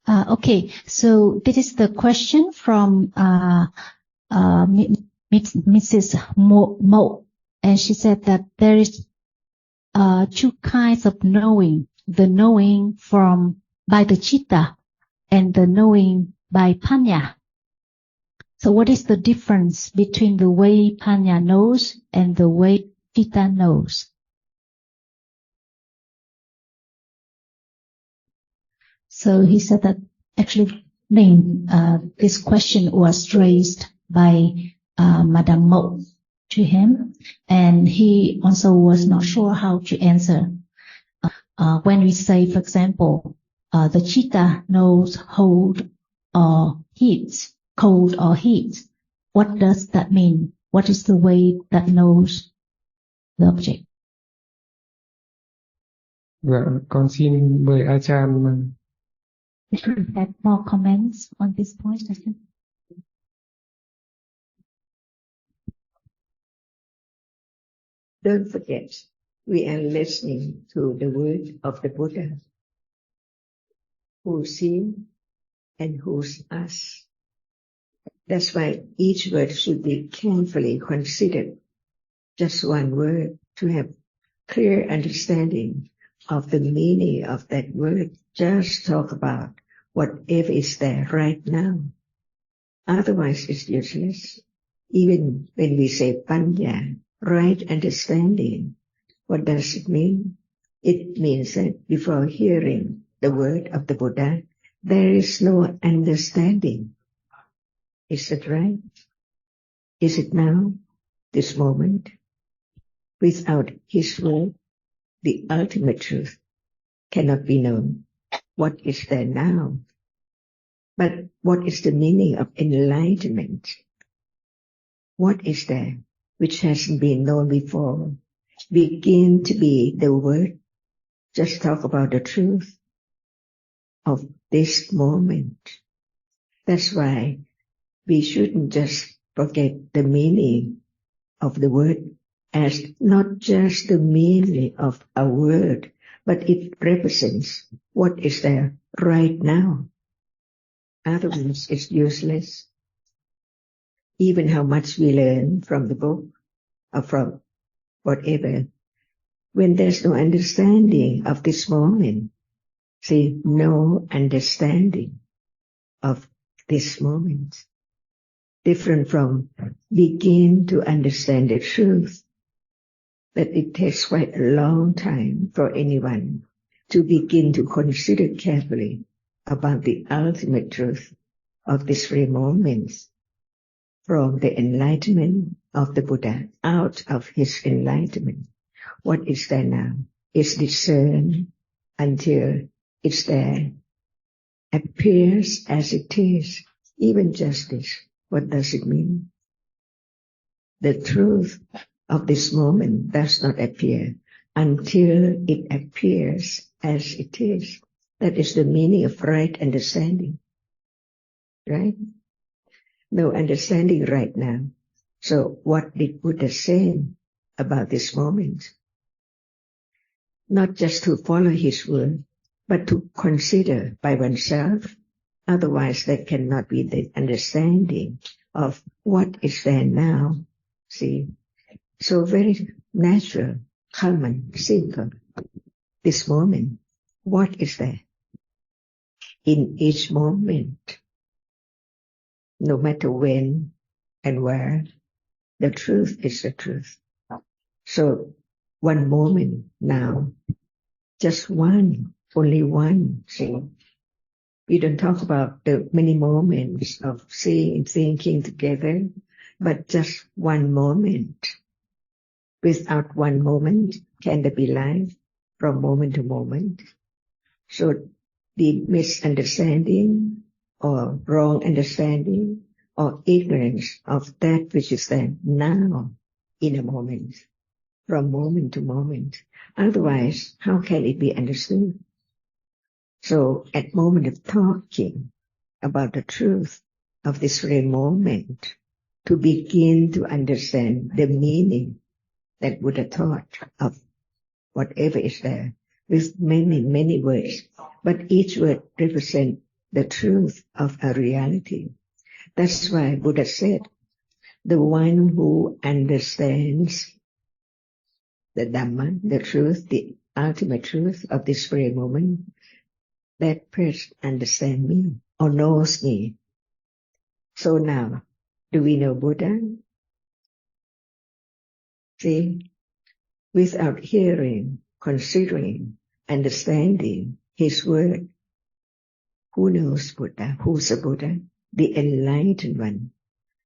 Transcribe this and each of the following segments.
Okay, so this is the question from Mrs. Mo, and she said that there is two kinds of knowing: the knowing by the citta and the knowing by panya. So what is the difference between the way panya knows and the way citta knows? So he said that actually this question was raised by Madame Mo to him, and he also was not sure how to answer. When we say, for example, the citta knows cold or heat, what does that mean? What is the way that knows the object? Con xin mời Ajahn. Add more comments on this point, I think. Don't forget, we are listening to the word of the Buddha, who's him and who's us. That's why each word should be carefully considered. Just one word to have clear understanding of the meaning of that word. Just talk about whatever is there right now. Otherwise it's useless. Even when we say panya, right understanding, what does it mean? It means that before hearing the word of the Buddha, there is no understanding. Is it right? Is it now, this moment? Without his word, the ultimate truth cannot be known. What is there now? But what is the meaning of enlightenment? What is there which hasn't been known before? Begin to be the word. Just talk about the truth of this moment. That's why we shouldn't just forget the meaning of the word as not just the meaning of a word, but it represents what is there right now. Otherwise, it's useless. Even how much we learn from the book or from whatever, when there's no understanding of this moment, see, no understanding of this moment, different from begin to understand the truth, that it takes quite a long time for anyone to begin to consider carefully about the ultimate truth of these three moments. From the enlightenment of the Buddha, out of his enlightenment, what is there now is discerned until it's there, appears as it is. Even justice, what does it mean? The truth of this moment does not appear until it appears as it is. That is the meaning of right understanding. Right? No understanding right now. So what did Buddha say about this moment? Not just to follow his word, but to consider by oneself. Otherwise there cannot be the understanding of what is there now. See? So very natural, common, simple. This moment, what is there? In each moment, no matter when and where, the truth is the truth. So one moment now, just one, only one. See, we don't talk about the many moments of seeing and thinking together, but just one moment. Without one moment, can there be life from moment to moment? So the misunderstanding or wrong understanding or ignorance of that which is there now in a moment, from moment to moment. Otherwise, how can it be understood? So at moment of talking about the truth of this very moment, to begin to understand the meaning that Buddha taught of whatever is there, with many, many words, but each word represents the truth of a reality. That's why Buddha said, the one who understands the Dhamma, the truth, the ultimate truth of this very moment, that person understands me or knows me. So now, do we know Buddha? See, without hearing, considering, understanding his word, who knows Buddha? Who's a Buddha? The enlightened one.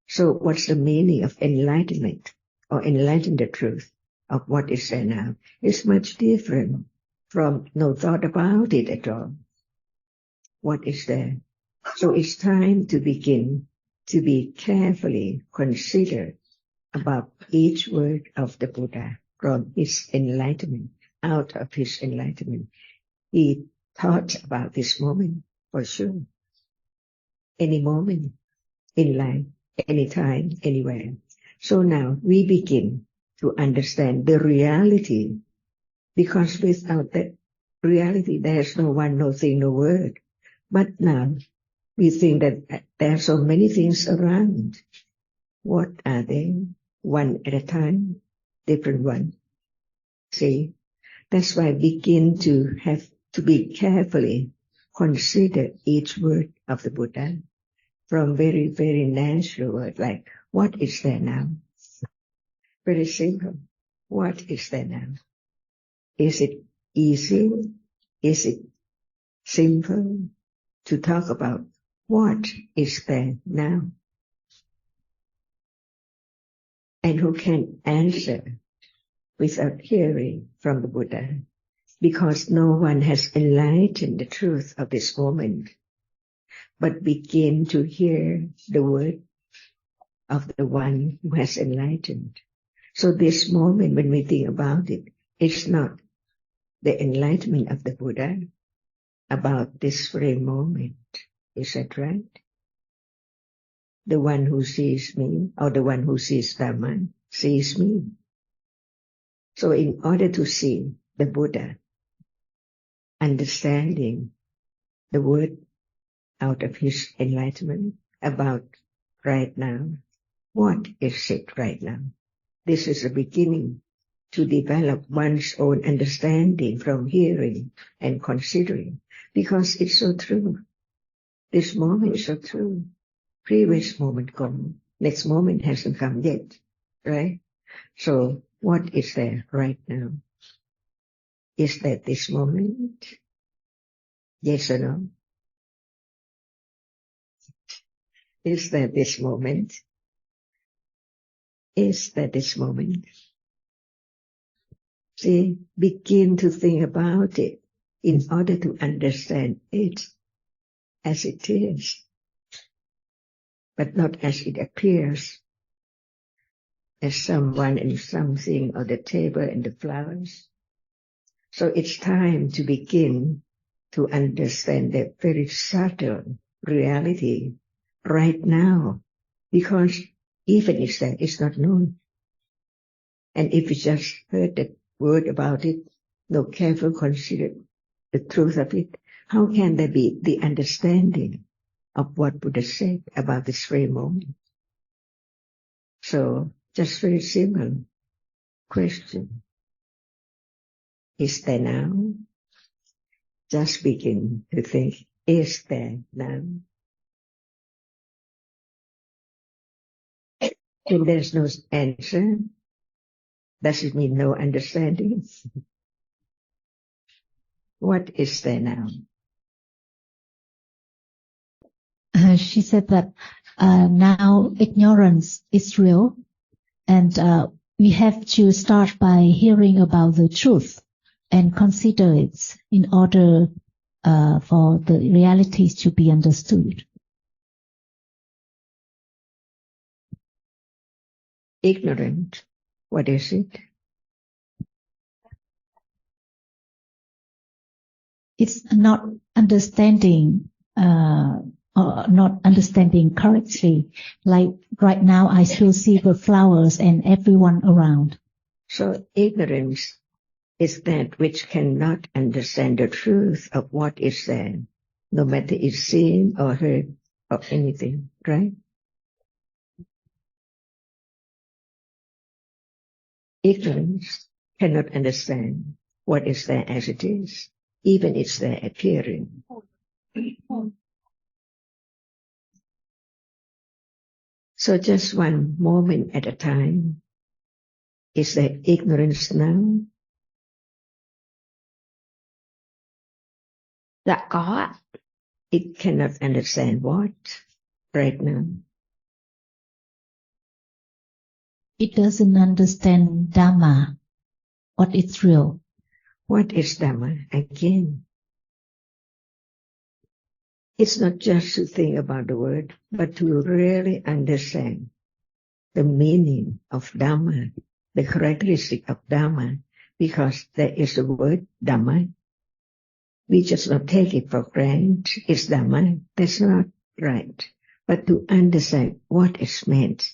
So what's the meaning of enlightenment or enlighten the truth of what is there now? It's much different from no thought about it at all. What is there? So it's time to begin to be carefully considered about each word of the Buddha from his enlightenment, out of his enlightenment. He thought about this moment for sure. Any moment in life, anytime, anywhere. So now we begin to understand the reality, because without that reality there's no one, no thing, no word. But now we think that there are so many things around. What are they? One at a time, different one. See, that's why begin to have to be carefully consider each word of the Buddha from very, very natural word like, what is there now? Very simple. What is there now? Is it easy? Is it simple to talk about what is there now? And who can answer without hearing from the Buddha? Because no one has enlightened the truth of this moment, but begin to hear the word of the one who has enlightened. So this moment, when we think about it, it's not the enlightenment of the Buddha about this very moment. Is that right? The one who sees me, or the one who sees Dhamma, sees me. So in order to see the Buddha, understanding the word out of his enlightenment about right now, what is it right now? This is the beginning to develop one's own understanding from hearing and considering, because it's so true. This moment is so true. Previous moment gone. Next moment hasn't come yet, right? So what is there right now? Is that this moment? Yes or no? Is that this moment? Is that this moment? See, begin to think about it in order to understand it as it is, but not as it appears, as someone and something, or the table and the flowers. So it's time to begin to understand that very subtle reality right now, because even if that is not known. And if you just heard that word about it, no careful consider the truth of it, how can there be the understanding of what Buddha said about this very moment? So, just very simple question. Is there now? Just begin to think, is there now? When there's no answer, does it mean no understanding? What is there now? She said that now ignorance is real, and we have to start by hearing about the truth and consider it in order for the realities to be understood. Ignorant, what is it? It's not understanding or not understanding correctly. Like right now, I still see the flowers and everyone around. So ignorance is that which cannot understand the truth of what is there no matter it's seen or heard or anything, right? Ignorance cannot understand what is there as it is, even it's there appearing. So just one moment at a time. Is there ignorance now? Dạ có ạ. It cannot understand what right now. It doesn't understand Dhamma, what is real. What is Dhamma? Again, it's not just to think about the word, but to really understand the meaning of Dhamma, the characteristic of Dhamma, because there is the word Dhamma. We just not take it for granted. It's Dhamma. That's not right. But to understand what is meant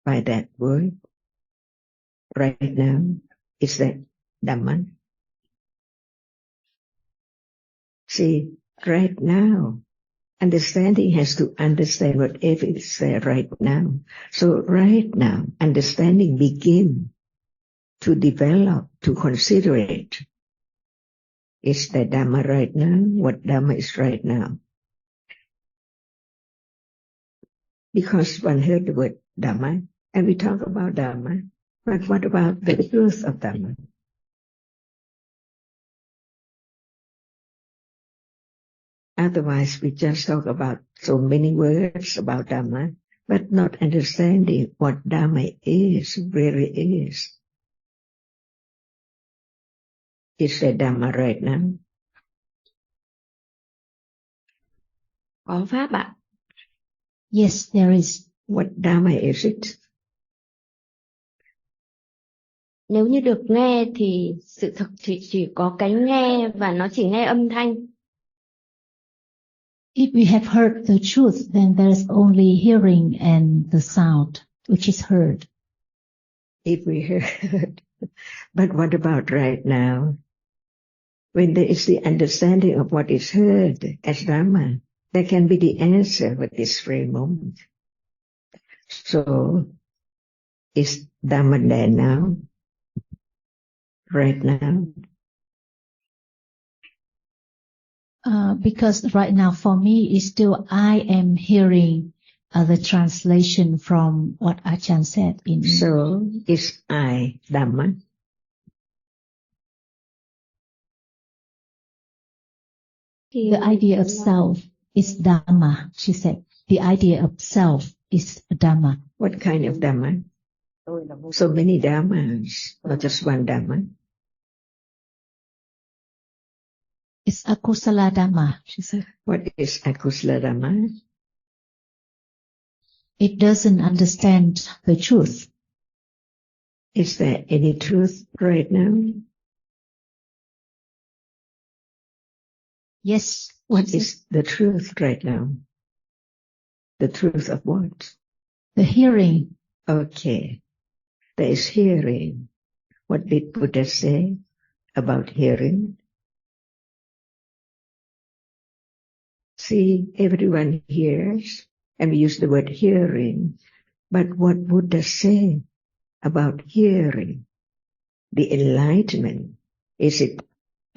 by that word right now, is that Dhamma. See, right now, understanding has to understand whatever is there right now. So right now, understanding begin to develop, to consider it. Is that Dhamma right now? What Dhamma is right now? Because one heard the word Dhamma, and we talk about Dhamma, but what about the truth of Dhamma? Otherwise, we just talk about so many words about Dhamma, but not understanding what Dhamma is, really is. Is there Dhamma right now? Có pháp ạ. Yes, there is. What Dhamma is it? Nếu như được nghe thì sự thực chỉ có cái nghe và nó chỉ nghe âm thanh. If we have heard the truth, then there is only hearing and the sound, which is heard. If we heard. But what about right now? When there is the understanding of what is heard as Dhamma, there can be the answer with this very moment. So, is Dhamma there now? Right now? Because right now for me it's still I am hearing the translation from what Ajahn said in. So, is I Dhamma? The idea of self is Dhamma, she said. The idea of self is Dhamma. What kind of Dhamma? So many Dhammas, not just one Dhamma. It's akusala Dhamma, she said. What is akusala Dhamma? It doesn't understand the truth. Is there any truth right now? Yes. What is the truth right now? The truth of what? The hearing. Okay. There is hearing. What did Buddha say about hearing? See, everyone hears, and we use the word hearing. But what Buddha say about hearing? The enlightenment. Is it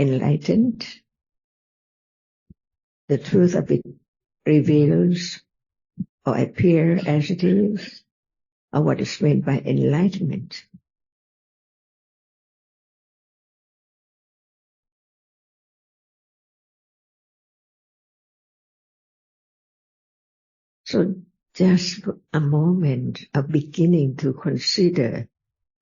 enlightened? The truth of it reveals or appear as it is, or what is meant by enlightenment. So just a moment of beginning to consider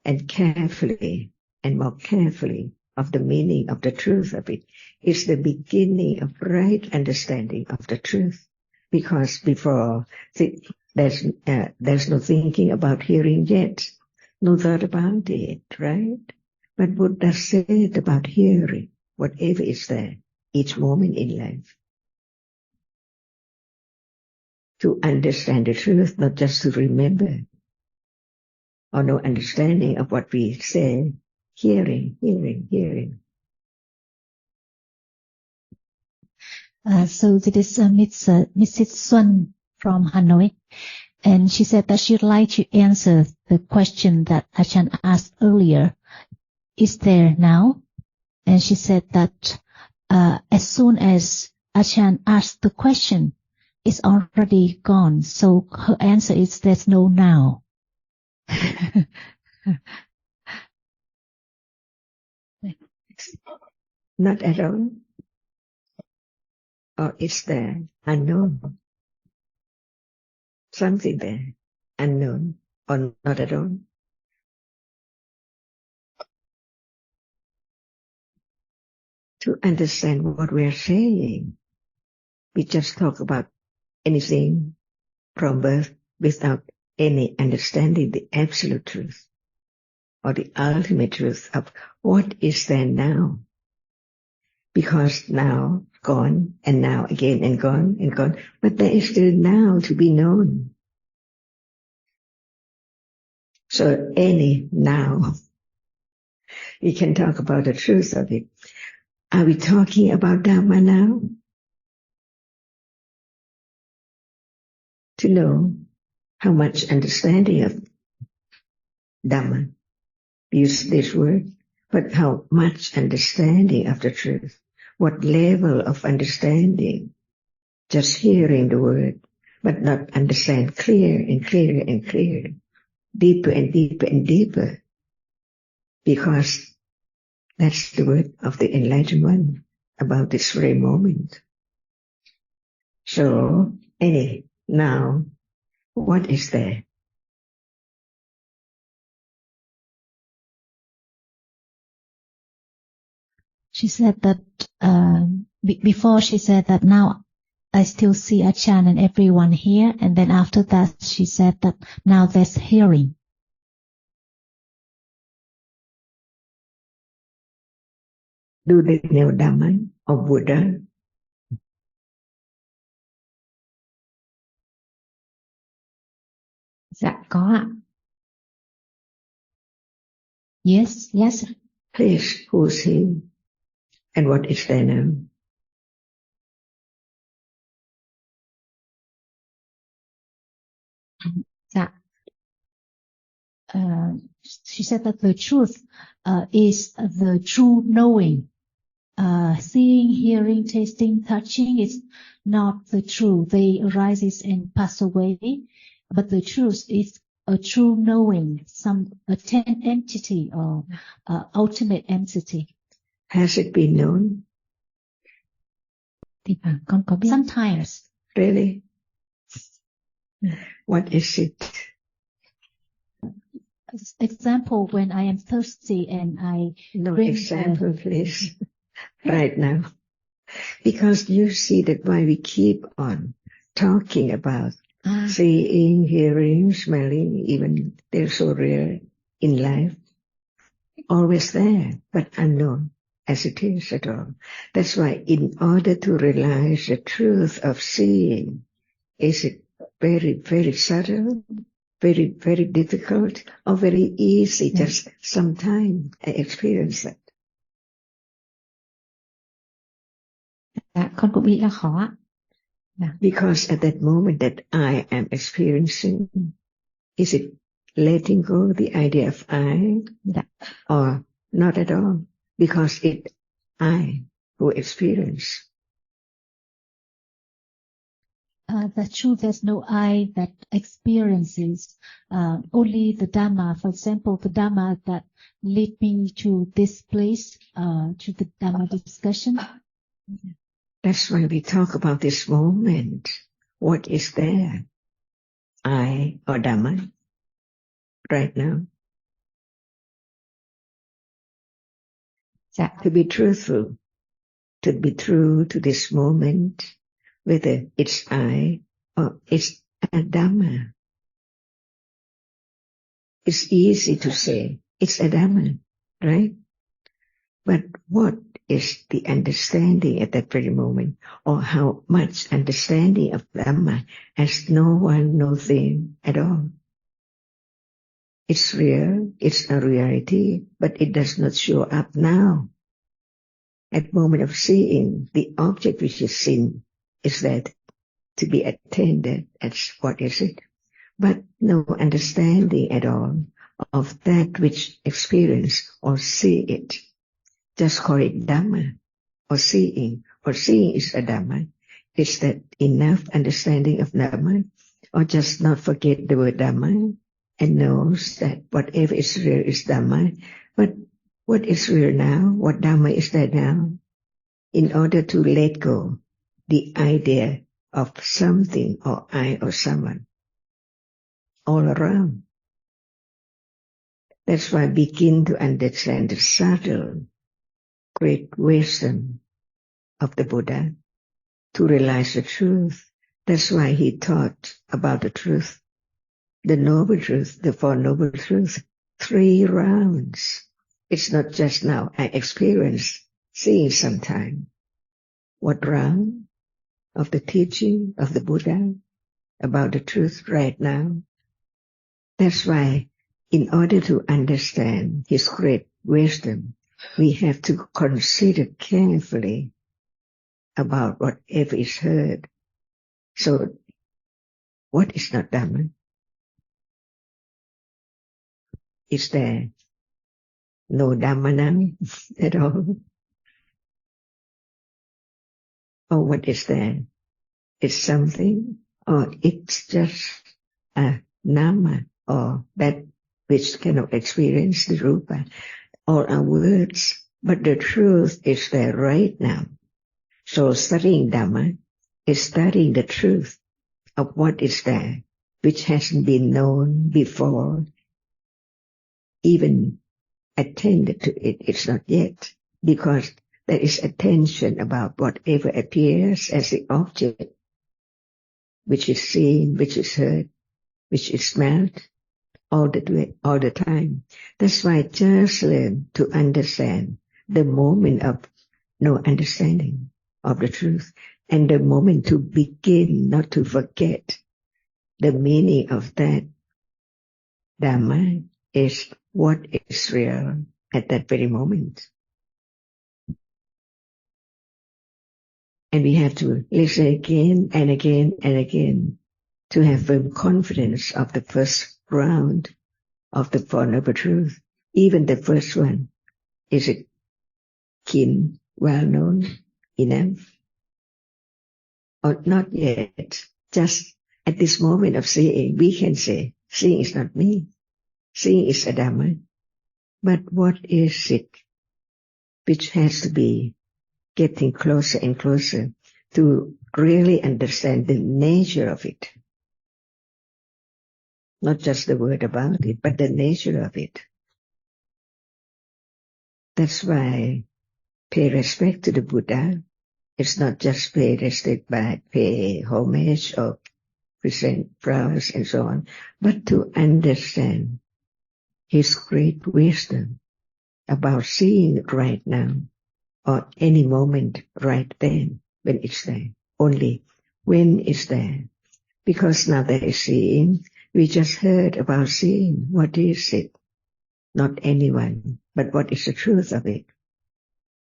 and carefully and more carefully of the meaning of the truth of it is the beginning of right understanding of the truth. Because before, there's no thinking about hearing yet, no thought about it, right? But Buddha said about hearing, whatever is there, each moment in life. To understand the truth, not just to remember, or no understanding of what we say, hearing. So this is Mrs. Sun from Hanoi, and she said that she'd like to answer the question that Ajahn asked earlier. Is there now? And she said that as soon as Ajahn asked the question, it's already gone. So her answer is there's no now. Not at all. Or is there unknown? Something there, unknown, or not at all? To understand what we are saying, we just talk about anything from birth without any understanding the absolute truth or the ultimate truth of what is there now. Because now gone, and now again, and gone, and gone, but there is still now to be known. So any now, we can talk about the truth of it. Are we talking about Dhamma now? To know how much understanding of Dhamma, use this word, but how much understanding of the truth. What level of understanding? Just hearing the word, but not understand clear and clearer and clearer, deeper and deeper and deeper, because that's the word of the enlightened one about this very moment. So, now, what is there? She said that before she said that now I still see Ajahn and everyone here, and then after that she said that now there's hearing. Do they know Dhamma or Buddha? Dạ có ạ. Yes. Yes. Please, who's he? And what is their name? Dạ. She said that the truth is the true knowing. Seeing, hearing, tasting, touching is not the true. They arise and pass away. But the truth is a true knowing, a ten entity or ultimate entity. Has it been known? Thì con có biết. Sometimes. Really? What is it? Example, when I am thirsty and I No bring example, please. Right now. Because you see that why we keep on talking about seeing, hearing, smelling, even they're so rare in life. Always there, but unknown as it is at all. That's why in order to realize the truth of seeing, is it very, very subtle, very, very difficult, or very easy? Just sometime I experience that. Dạ, con cũng nghĩ là khó ạ. Dạ. Because at that moment that I am experiencing, is it letting go the idea of I? Dạ. Or not at all? Because it's I who experience. That's true. There's no I that experiences. Only the Dhamma. For example, the Dhamma that lead me to this place, to the Dhamma discussion. That's why we talk about this moment. What is there? I or Dhamma right now? Dạ. To be truthful, to be true to this moment, whether it's I or it's a Dhamma. It's easy to say it's a Dhamma, right? But what is the understanding at that very moment, or how much understanding of Dhamma as no one, no thing at all? It's real, it's a reality, but it does not show up now. at moment of seeing, the object which is seen is that to be attended as what is it, but no understanding at all of that which experience or see it. Just call it Dhamma or seeing is a Dhamma. Is that enough understanding of Dhamma, or just not forget the word Dhamma and knows that whatever is real is Dhamma, but what is real now, what Dhamma is there now, in order to let go the idea of something or I or someone all around. That's why I begin to understand the subtle, great wisdom of the Buddha to realize the truth. That's why he taught about the truth, the noble truth, the Four Noble Truths, 3 rounds. It's not just now I experience seeing sometime. What round of the teaching of the Buddha about the truth right now? That's why in order to understand his great wisdom, we have to consider carefully about whatever is heard. So, what is not Dhamma? Is there no Dhamma now at all? Or what is there? It's something, or it's just a Nama, or that which cannot experience the Rupa, or our words. But the truth is there right now. So studying Dhamma is studying the truth of what is there, which hasn't been known before, even attended to it. It's not yet, because there is attention about whatever appears as the object, which is seen, which is heard, which is smelled, all the time. That's why just learn to understand the moment of no understanding of the truth, and the moment to begin not to forget the meaning of that Dhamma is what is real at that very moment. And we have to listen again and again and again to have firm confidence of the first round of the Four Noble Truths. Even the first one, is it keen, well known enough? Or not yet? Just at this moment of seeing, we can say, seeing is not me. Seeing is a Dhamma. But what is it which has to be getting closer and closer to really understand the nature of it? Not just the word about it, but the nature of it. That's why pay respect to the Buddha. It's not just pay respect by pay homage or present flowers and so on, but to understand his great wisdom about seeing it right now or any moment right then when it's there. Only when it's there. Because now there is seeing, we just heard about seeing. What is it? Not anyone, but what is the truth of it?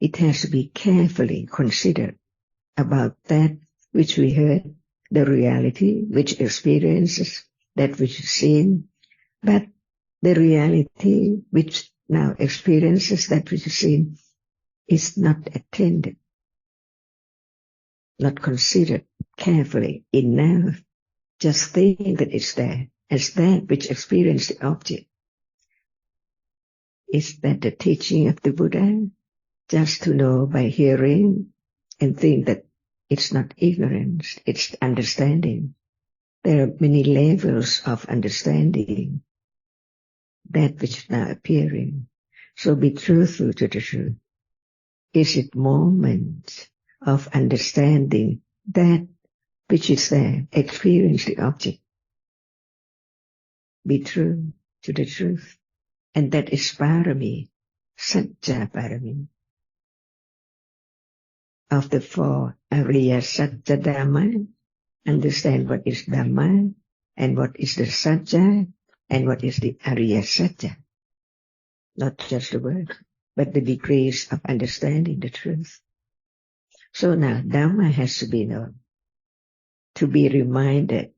It has to be carefully considered about that which we heard, the reality which experiences that which is seen, but the reality which now experiences that which is seen is not attended, not considered carefully enough. Just think that it's there as that which experienced the object. Is that the teaching of the Buddha? Just to know by hearing and think that it's not ignorance, it's understanding. There are many levels of understanding that which is now appearing. So be truthful to the truth. Is it moment of understanding that which is there, experience the object? Be true to the truth. And that is parami, Satya parami. Of the 4 Ariya Satya Dhamma, understand what is Dhamma, and what is the Satya, and what is the Ariya Satya. Not just the word. but the degrees of understanding the truth. So now Dhamma has to be known, to be reminded,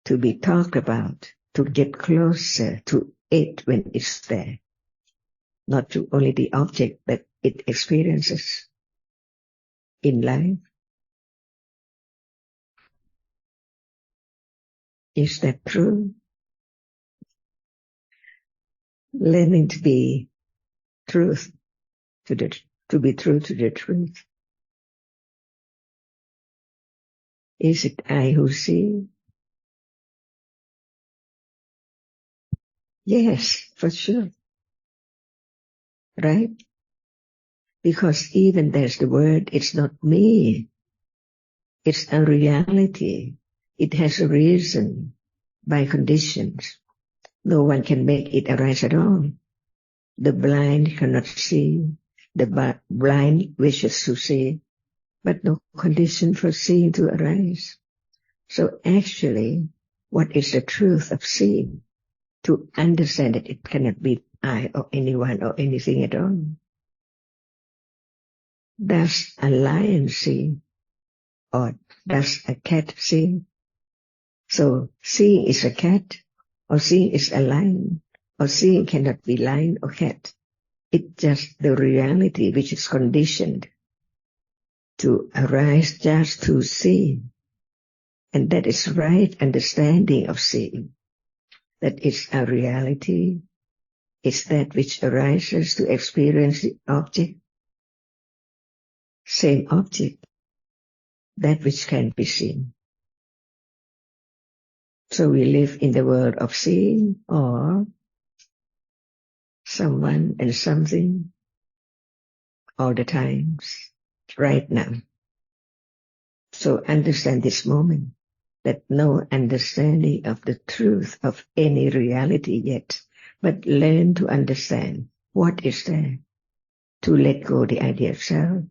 to be talked about, to get closer to it when it's there. Not to only the object that it experiences in life. Is that true? Learning to be truth to be true to the truth. Is it I who see? Yes, for sure. Right? Because even there's the word, it's not me. It's a reality. It has a reason by conditions. No one can make it arise at all. The blind cannot see. The blind wishes to see, but no condition for seeing to arise. So actually, what is the truth of seeing? To understand that it cannot be I or anyone or anything at all. Does a lion see? Or does a cat see? So seeing is a cat, or seeing is a lion, or seeing cannot be lion or cat. It's just the reality which is conditioned to arise just to see. And that is right understanding of seeing. That is a reality. It's that which arises to experience the object. Same object. That which can be seen. So we live in the world of seeing or someone and something all the times, right now. So understand this moment, that no understanding of the truth of any reality yet, but learn to understand what is there, to let go the idea of self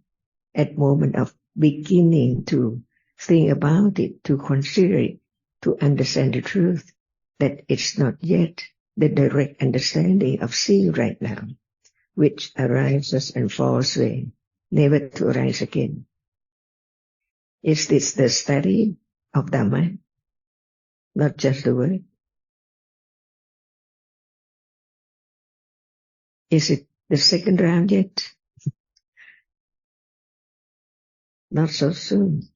at moment of beginning to think about it, to consider it, to understand the truth, that it's not yet the direct understanding of seeing right now, which arises and falls away, never to arise again. Is this the study of Dhamma? Not just the word? Is it the second round yet? Not so soon.